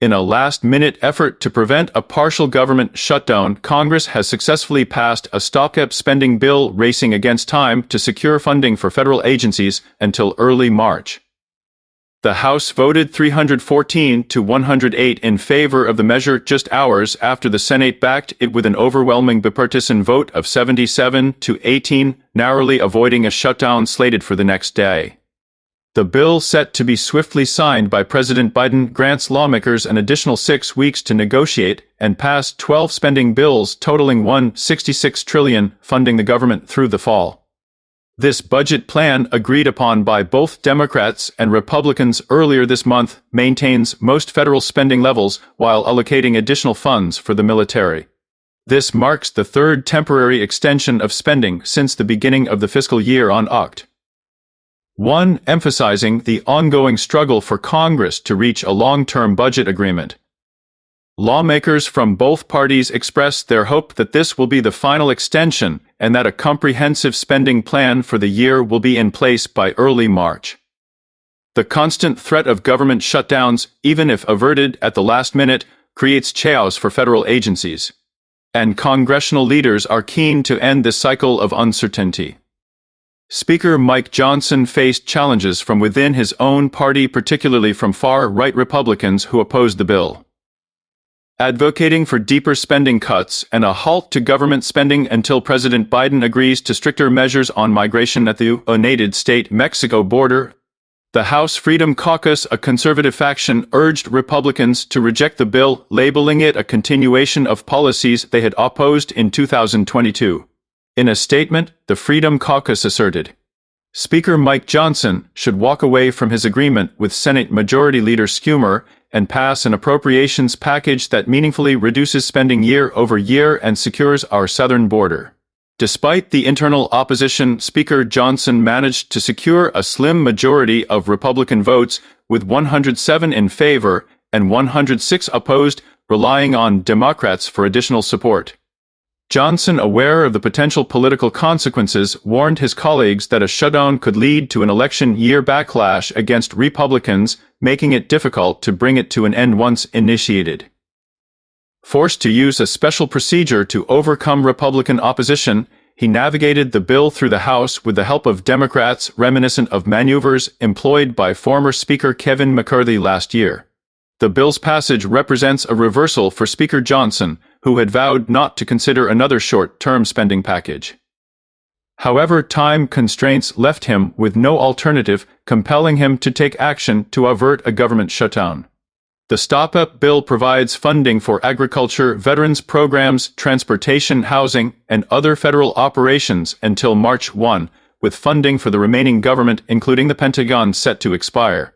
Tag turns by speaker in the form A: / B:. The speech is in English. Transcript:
A: In a last-minute effort to prevent a partial government shutdown, Congress has successfully passed a stopgap spending bill racing against time to secure funding for federal agencies until early March. The House voted 314 to 108 in favor of the measure just hours after the Senate backed it with an overwhelming bipartisan vote of 77 to 18, narrowly avoiding a shutdown slated for the next day. The bill, set to be swiftly signed by President Biden, grants lawmakers an additional 6 weeks to negotiate and pass 12 spending bills totaling $1.66 trillion, funding the government through the fall. This budget plan, agreed upon by both Democrats and Republicans earlier this month, maintains most federal spending levels while allocating additional funds for the military. This marks the third temporary extension of spending since the beginning of the fiscal year on Oct. 1. Emphasizing the ongoing struggle for Congress to reach a long-term budget agreement. Lawmakers from both parties expressed their hope that this will be the final extension and that a comprehensive spending plan for the year will be in place by early March. The constant threat of government shutdowns, even if averted at the last minute, creates chaos for federal agencies, and congressional leaders are keen to end this cycle of uncertainty. Speaker Mike Johnson faced challenges from within his own party, particularly from far-right Republicans who opposed the bill, advocating for deeper spending cuts and a halt to government spending until President Biden agrees to stricter measures on migration at the United States-Mexico border. The House Freedom Caucus, a conservative faction, urged Republicans to reject the bill, labeling it a continuation of policies they had opposed in 2022. In a statement, the Freedom Caucus asserted, Speaker Mike Johnson should walk away from his agreement with Senate Majority Leader Schumer and pass an appropriations package that meaningfully reduces spending year over year and secures our southern border. Despite the internal opposition, Speaker Johnson managed to secure a slim majority of Republican votes, with 107 in favor and 106 opposed, relying on Democrats for additional support. Johnson, aware of the potential political consequences, warned his colleagues that a shutdown could lead to an election-year backlash against Republicans, making it difficult to bring it to an end once initiated. Forced to use a special procedure to overcome Republican opposition, he navigated the bill through the House with the help of Democrats, reminiscent of maneuvers employed by former Speaker Kevin McCarthy last year. The bill's passage represents a reversal for Speaker Johnson, who had vowed not to consider another short-term spending package. However, time constraints left him with no alternative, compelling him to take action to avert a government shutdown. The stop-up bill provides funding for agriculture, veterans programs, transportation, housing, and other federal operations until March 1, with funding for the remaining government, including the Pentagon, set to expire.